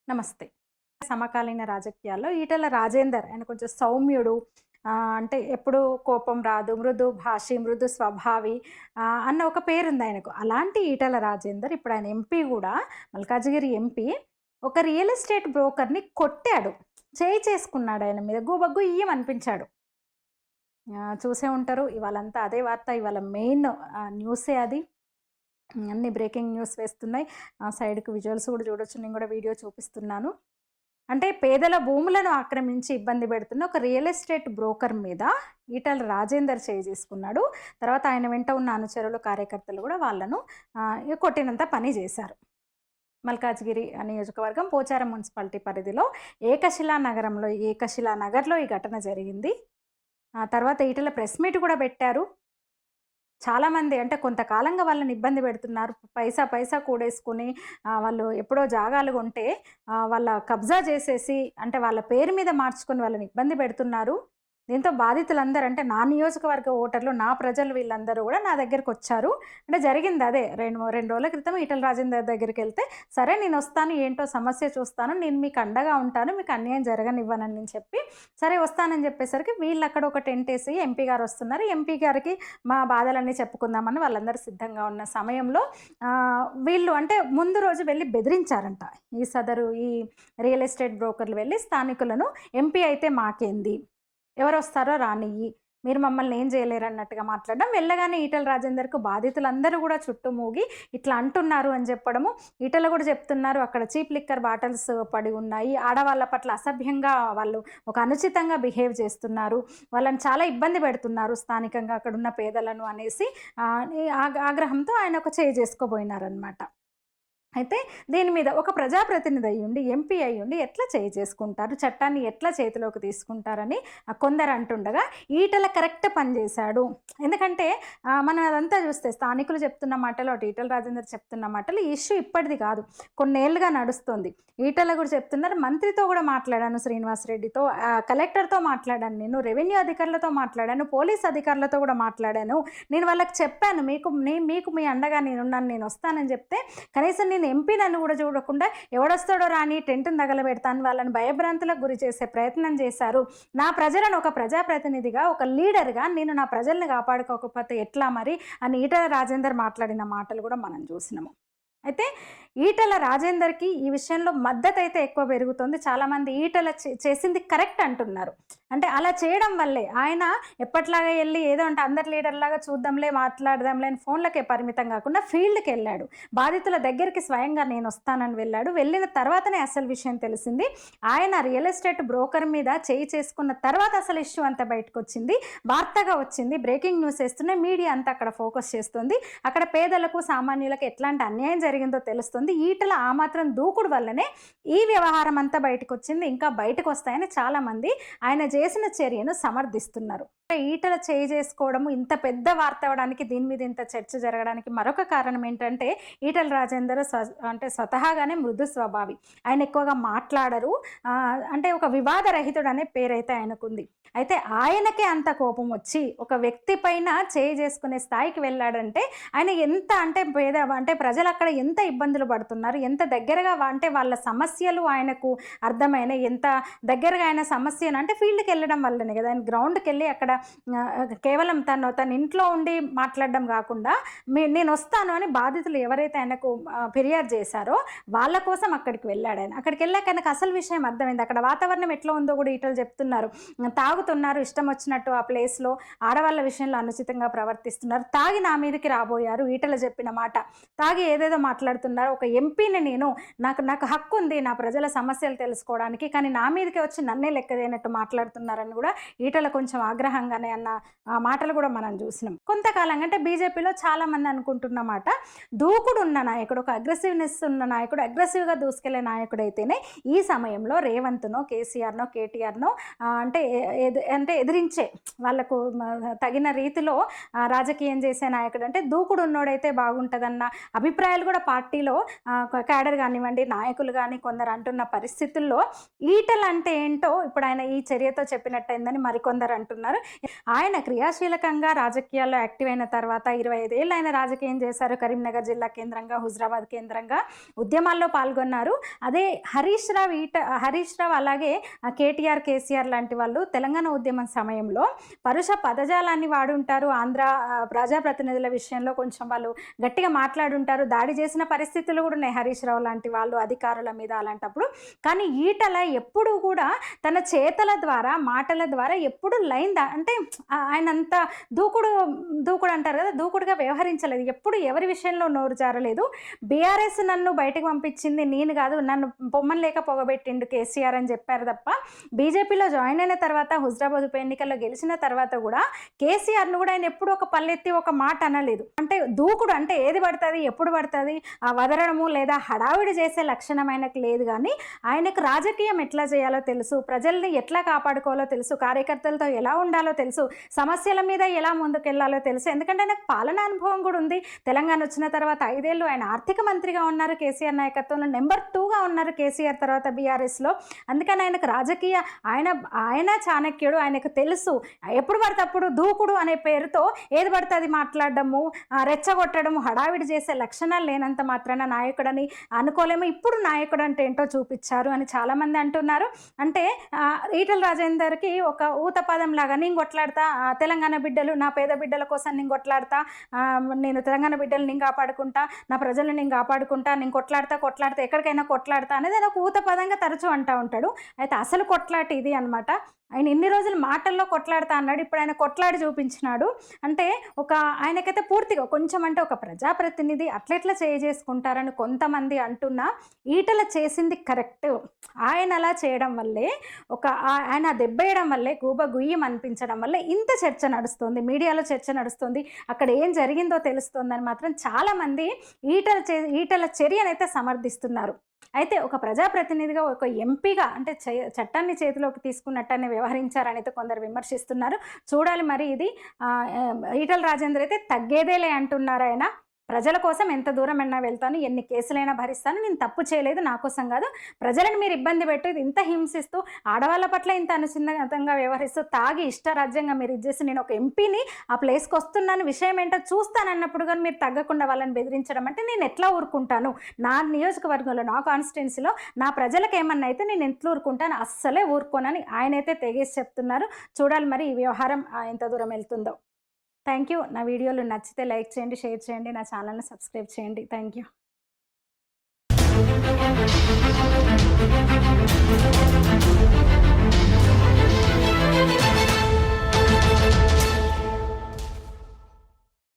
నమస్తే. సమకాలీన రాజకీయాల్లో ఈటెల రాజేందర్ ఆయన కొంచెం సౌమ్యుడు. అంటే ఎప్పుడూ కోపం రాదు, మృదు భాషి, మృదు స్వభావి అన్న ఒక పేరుంది ఆయనకు. అలాంటి ఈటెల రాజేందర్ ఇప్పుడు ఆయన ఎంపీ గూడా, మల్కాజిగిరి ఎంపీ ఒక రియల్ ఎస్టేట్ బ్రోకర్‌ని కొట్టాడు. చేయి చేసుకున్నాడు ఆయన మీద. గుయ్యమనిపించాడు. చూసే ఉంటారు. ఇవాళంతా అదే వార్త. ఇవాళ మెయిన్ న్యూసే అది. అన్ని బ్రేకింగ్ న్యూస్ వేస్తున్నాయి. సైడ్‌కి విజువల్స్ కూడా చూడొచ్చు. నేను కూడా వీడియో చూపిస్తున్నాను. అంటే పేదల భూములను ఆక్రమించి ఇబ్బంది పెడుతున్న ఒక రియల్ ఎస్టేట్ బ్రోకర్ మీద ఈటెల రాజేందర్ చేయి చేసుకున్నాడు. తర్వాత ఆయన వెంట ఉన్న అనుచరులు, కార్యకర్తలు కూడా వాళ్ళను కొట్టినంత పని చేశారు. మల్కాజ్గిరి నియోజకవర్గం పోచారం మున్సిపాలిటీ పరిధిలో ఏకశిలా నగర్లో ఈ ఘటన జరిగింది. తర్వాత ఈటెల ప్రెస్ మీట్ కూడా పెట్టారు. చాలామంది అంటే కొంతకాలంగా వాళ్ళని ఇబ్బంది పెడుతున్నారు. పైసా కూడేసుకుని వాళ్ళు ఎప్పుడో జాగాలు కొంటే వాళ్ళ కబ్జా చేసేసి అంటే వాళ్ళ పేరు మీద మార్చుకొని వాళ్ళని ఇబ్బంది పెడుతున్నారు. దీంతో బాధితులందరూ అంటే నా నియోజకవర్గ ఓటర్లు, నా ప్రజలు వీళ్ళందరూ కూడా నా దగ్గరికి వచ్చారు. అంటే జరిగింది అదే. రెండు రోజుల క్రితం ఈటెల రాజేందర్ దగ్గరికి వెళ్తే, సరే నేను వస్తాను, ఏంటో సమస్య చూస్తాను, నేను మీకు అండగా ఉంటాను, మీకు అన్యాయం జరగనివ్వనని చెప్పి సరే వస్తానని చెప్పేసరికి వీళ్ళు అక్కడ ఒక టెంట్ వేసి ఎంపీ గారు వస్తున్నారు. ఎంపీ గారికి మా బాధలన్నీ చెప్పుకుందామని వాళ్ళందరూ సిద్ధంగా ఉన్న సమయంలో వీళ్ళు అంటే ముందు రోజు వెళ్ళి బెదిరించారంట. ఈ రియల్ ఎస్టేట్ బ్రోకర్లు వెళ్ళి స్థానికులను, ఎంపీ అయితే మాకేంది, ఎవరు వస్తారో రానియ్యి, మీరు మమ్మల్ని ఏం చేయలేరు అన్నట్టుగా మాట్లాడడం. వెళ్ళగానే ఈటెల రాజేందర్కు బాధితులందరూ కూడా చుట్టుమూగి ఇట్లా అంటున్నారు అని చెప్పడము. ఈటెల కూడా చెప్తున్నారు అక్కడ చీప్ లిక్కర్ బాటిల్స్ పడి ఉన్నాయి, ఆడవాళ్ళ పట్ల అసభ్యంగా వాళ్ళు ఒక అనుచితంగా బిహేవ్ చేస్తున్నారు, వాళ్ళని చాలా ఇబ్బంది పెడుతున్నారు స్థానికంగా అక్కడ ఉన్న పేదలను అనేసి ఆగ్రహంతో ఆయన ఒక చేయి చేసుకోబోయినారనమాట. అయితే దీని మీద ఒక ప్రజాప్రతినిధి అయ్యుండి, ఎంపీ అయ్యుండి ఎట్లా చేసుకుంటారు, చట్టాన్ని ఎట్లా చేతిలోకి తీసుకుంటారని కొందరు అంటుండగా ఈటెల కరెక్ట్ పనిచేశాడు. ఎందుకంటే మనం అదంతా చూస్తే స్థానికులు చెప్తున్న మాటలు, అటు ఈటెల రాజేందర్ చెప్తున్న మాటలు, ఈ ఇష్యూ ఇప్పటిది కాదు, కొన్నేళ్లుగా నడుస్తుంది. ఈటెల కూడా చెప్తున్నారు, మంత్రితో కూడా మాట్లాడాను, శ్రీనివాసరెడ్డితో, కలెక్టర్తో మాట్లాడాను, నేను రెవెన్యూ అధికారులతో మాట్లాడాను, పోలీస్ అధికారులతో కూడా మాట్లాడాను, నేను వాళ్ళకి చెప్పాను మీకు మీ అండగా నేనున్నాను, నేను వస్తానని చెప్తే కనీసం నేను ఎంపీ నన్ను కూడా చూడకుండా ఎవడొస్తాడో రాని టెంట్ను తగలబెడతాను, వాళ్ళని భయభ్రాంతులకు గురి చేసే ప్రయత్నం చేశారు. నా ప్రజలను ఒక ప్రజాప్రతినిధిగా, ఒక లీడర్గా నేను నా ప్రజల్ని కాపాడుకోకపోతే ఎట్లా మరి అని ఈటెల రాజేందర్ మాట్లాడిన మాటలు కూడా మనం చూసినాము. అయితే ఈటెల రాజేందర్కి ఈ విషయంలో మద్దతు అయితే ఎక్కువ పెరుగుతుంది. చాలామంది ఈటెల చేసింది కరెక్ట్ అంటున్నారు. అంటే అలా చేయడం వల్లే ఆయన ఎప్పట్లాగా వెళ్ళి ఏదో అంటే అందరి లీడర్లాగా చూద్దాంలే, మాట్లాడదాంలే అని ఫోన్లకే పరిమితం కాకుండా ఫీల్డ్కి వెళ్ళాడు. బాధితుల దగ్గరికి స్వయంగా నేను వస్తానని వెళ్ళాడు. వెళ్ళిన తర్వాతనే అసలు విషయం తెలిసింది. ఆయన రియల్ ఎస్టేట్ బ్రోకర్ మీద చేయి చేసుకున్న తర్వాత అసలు ఇష్యూ అంతా బయటకు వచ్చింది, వార్తగా వచ్చింది, బ్రేకింగ్ న్యూస్ వేస్తున్న మీడియా అంతా అక్కడ ఫోకస్ చేస్తుంది. అక్కడ పేదలకు, సామాన్యులకు ఎట్లాంటి అన్యాయం జరిగిందో తెలుస్తుంది. ఈటెల ఆ మాత్రం దూకుడు వల్లనే ఈ వ్యవహారం అంతా బయటకు వచ్చింది, ఇంకా బయటకు వస్తాయని చాలామంది ఆయన చేసిన చర్యను సమర్థిస్తున్నారు. ఈటెల చేయి చేసుకోవడము ఇంత పెద్ద వార్త అవడానికి, దీని మీద ఇంత చర్చ జరగడానికి మరొక కారణం ఏంటంటే ఈటెల రాజేందర్ అంటే స్వతహాగానే మృదు స్వభావి. ఆయన ఎక్కువగా మాట్లాడరు. అంటే ఒక వివాదరహితుడు అనే పేరైతే ఆయనకుంది. అయితే ఆయనకే అంత కోపం వచ్చి ఒక వ్యక్తి పైన చేయి చేసుకునే స్థాయికి వెళ్ళాడంటే ఆయన ఎంత అంటే ప్రజలు అక్కడ ఎంత ఇబ్బందులు పడుతున్నారు, ఎంత దగ్గరగా అంటే వాళ్ళ సమస్యలు ఆయనకు అర్థమైన, ఎంత దగ్గరగా ఆయన సమస్యను అంటే ఫీల్డ్కి వెళ్ళడం వల్లనే కదా, ఆయన గ్రౌండ్కి వెళ్ళి అక్కడ కేవలం తన ఇంట్లో ఉండి మాట్లాడడం కాకుండా నేను వస్తాను అని బాధితులు ఎవరైతే ఆయనకు ఫిర్యాదు చేశారో వాళ్ళ కోసం అక్కడికి వెళ్ళాడు. ఆయన అక్కడికి వెళ్ళాక ఆయనకు అసలు విషయం అర్థమైంది. అక్కడ వాతావరణం ఎట్లా ఉందో కూడా ఈటెలు చెప్తున్నారు. తాగుతున్నారు ఇష్టం వచ్చినట్టు, ఆ ప్లేస్లో ఆడవాళ్ళ విషయంలో అనుచితంగా ప్రవర్తిస్తున్నారు, తాగి నా మీదకి రాబోయారు. ఈటెల చెప్పిన మాట, తాగి ఏదేదో మాట్లాడుతున్నారు. ఒక ఎంపీని నేను, నాకు హక్కు ఉంది నా ప్రజల సమస్యలు తెలుసుకోవడానికి, కానీ నా మీదకి వచ్చి నన్నే లెక్క చేయనట్టు మాట్లాడుతున్నారని కూడా ఈటెల కొంచెం ఆగ్రహంగా రాగానే అన్న మాటలు కూడా మనం చూసినాం. కొంతకాలంగా అంటే బీజేపీలో చాలామంది అనుకుంటున్నమాట, దూకుడు ఉన్న నాయకుడు, ఒక అగ్రెసివ్నెస్ ఉన్న నాయకుడు, అగ్రెసివ్గా దూసుకెళ్లే నాయకుడు అయితేనే ఈ సమయంలో రేవంత్నో, కేసీఆర్నో, కేటీఆర్నో అంటే ఎదిరించే వాళ్ళకు తగిన రీతిలో రాజకీయం చేసే నాయకుడు అంటే దూకుడు ఉన్నోడైతే బాగుంటుందన్న అభిప్రాయాలు కూడా పార్టీలో క్యాడర్ కానివ్వండి, నాయకులు కానీ కొందరు అంటున్న పరిస్థితుల్లో ఈటల అంటే ఏంటో ఇప్పుడు ఆయన ఈ చర్యతో చెప్పినట్టయిందని మరికొందరు అంటున్నారు. ఆయన క్రియాశీలకంగా రాజకీయాల్లో యాక్టివ్ అయిన తర్వాత 25 ఏళ్ళు ఆయన రాజకీయం చేశారు. కరీంనగర్ జిల్లా కేంద్రంగా, హుజరాబాద్ కేంద్రంగా ఉద్యమాల్లో పాల్గొన్నారు. అదే హరీష్ రావు అలాగే కేటీఆర్, కేసీఆర్ లాంటి వాళ్ళు తెలంగాణ ఉద్యమం సమయంలో పరుష పదజాలాన్ని వాడుంటారు. ఆంధ్ర ప్రజాప్రతినిధుల విషయంలో కొంచెం వాళ్ళు గట్టిగా మాట్లాడుంటారు. దాడి చేసిన పరిస్థితులు కూడా ఉన్నాయి హరీష్ రావు లాంటి వాళ్ళు అధికారుల మీద అలాంటప్పుడు. కానీ ఈటల ఎప్పుడు కూడా తన చేతల ద్వారా, మాటల ద్వారా ఎప్పుడు అంటే ఆయన అంత దూకుడు అంటారు కదా, దూకుడుగా వ్యవహరించలేదు. ఎప్పుడు ఎవరి విషయంలో నోరు జారలేదు. బీఆర్ఎస్ నన్ను బయటకు పంపించింది నేను కాదు, నన్ను పొమ్మని లేక పొగబెట్టిండు కేసీఆర్ అని చెప్పారు తప్ప బీజేపీలో జాయిన్ అయిన తర్వాత, హుజరాబాద్ ఉప ఎన్నికల్లో గెలిచిన తర్వాత కూడా కేసీఆర్ను కూడా ఆయన ఎప్పుడు ఒక పల్లెత్తి ఒక మాట అనలేదు. అంటే దూకుడు అంటే ఏది పడుతుంది, ఎప్పుడు పడుతుంది వదలడము లేదా హడావిడి చేసే లక్షణం ఆయనకు లేదు. కానీ ఆయనకు రాజకీయం ఎట్లా చేయాలో తెలుసు, ప్రజల్ని ఎట్లా కాపాడుకోవాలో తెలుసు, కార్యకర్తలతో ఎలా ఉండాలో తెలుసు, సమస్యల మీద ఎలా ముందుకెళ్లాలో తెలుసు. ఎందుకంటే ఆయనకు పాలనా అనుభవం కూడా ఉంది. తెలంగాణ వచ్చిన తర్వాత 5 ఏళ్ళు ఆయన ఆర్థిక మంత్రిగా ఉన్నారు కేసీఆర్ నాయకత్వంలో, నెంబర్ 2గా ఉన్నారు కేసీఆర్ తర్వాత బీఆర్ఎస్లో. అందుకని ఆయనకు రాజకీయ ఆయన చాణక్యుడు, ఆయనకు తెలుసు. ఎప్పుడు పడితే అప్పుడు దూకుడు అనే పేరుతో ఏది పడితే అది మాట్లాడడము, రెచ్చగొట్టడము, హడావిడి చేసే లక్షణాలు లేనంత మాత్రాన నాయకుడని అనుకోలేము. ఇప్పుడు నాయకుడు అంటే ఏంటో చూపించారు అని చాలామంది అంటున్నారు. అంటే ఈటల రాజేందర్కి ఒక ఊతపదం లాగా నేను కొట్లాడతా, తెలంగాణ బిడ్డలు నా పేద బిడ్డల కోసం నేను కొట్లాడతా, నేను తెలంగాణ బిడ్డలు నేను కాపాడుకుంటా, నా ప్రజలను నేను కాపాడుకుంటా, నేను కొట్లాడతా ఎక్కడికైనా కొట్లాడతా అనేది ఆయన ఒక ఊతపదంగా తరచూ అంటూ ఉంటాడు. అయితే అసలు కొట్లాట ఇది అనమాట. ఆయన ఇన్ని రోజులు మాటల్లో కొట్లాడుతా అన్నాడు, ఇప్పుడు ఆయన కొట్లాడి చూపించినాడు. అంటే ఆయనకైతే పూర్తిగా కొంచెం అంటే ఒక ప్రజాప్రతినిధి అట్లెట్లా చేసుకుంటారని కొంతమంది అంటున్నా, ఈటల చేసింది కరెక్ట్. ఆయన అలా చేయడం వల్లే ఆయన దెబ్బేయడం వల్లే గుయ్యం అనిపించడం వల్లే ఇంత చర్చ నడుస్తుంది, మీడియాలో చర్చ నడుస్తుంది. అక్కడ ఏం జరిగిందో తెలుస్తుందని మాత్రం చాలామంది ఈటల చర్యనైతే సమర్థిస్తున్నారు. అయితే ఒక ప్రజాప్రతినిధిగా, ఒక ఎంపీగా అంటే చట్టాన్ని చేతిలోకి తీసుకున్నట్టనే వ్యవహరించారనైతే కొందరు విమర్శిస్తున్నారు. చూడాలి మరి ఇది. ఈటల రాజేందర్ అయితే తగ్గేదేలే అంటున్నారు. ఆయన ప్రజల కోసం ఎంత దూరమైనా వెళ్తాను, ఎన్ని కేసులైనా భరిస్తాను, నేను తప్పు చేయలేదు, నా కోసం కాదు, ప్రజలను మీరు ఇబ్బంది పెట్టు, ఇంత హింసిస్తూ ఆడవాళ్ళ పట్ల ఇంత అనుచితంగా వ్యవహరిస్తూ తాగి ఇష్టరాజ్యంగా మీరు ఇచ్చేసి నేను ఒక ఎంపీని ఆ ప్లేస్కి వస్తున్నాను, విషయం ఏంటో చూస్తానన్నప్పుడు కానీ మీరు తగ్గకుండా వాళ్ళని బెదిరించడం అంటే నేను ఎట్లా ఊరుకుంటాను? నా నియోజకవర్గంలో, నా కాన్స్టిట్యున్సీలో నా ప్రజలకు ఏమన్నా అయితే నేను ఎట్లా ఊరుకుంటాను? అస్సలే ఊరుకోనని ఆయనైతే తెగేసి చెప్తున్నారు. చూడాలి మరి ఈ వ్యవహారం ఎంత దూరం వెళ్తుందో. Thank you. నా వీడియోలు నచ్చితే లైక్ చేయండి, షేర్ చేయండి, నా ఛానల్ని సబ్స్క్రైబ్ చేయండి. Thank you.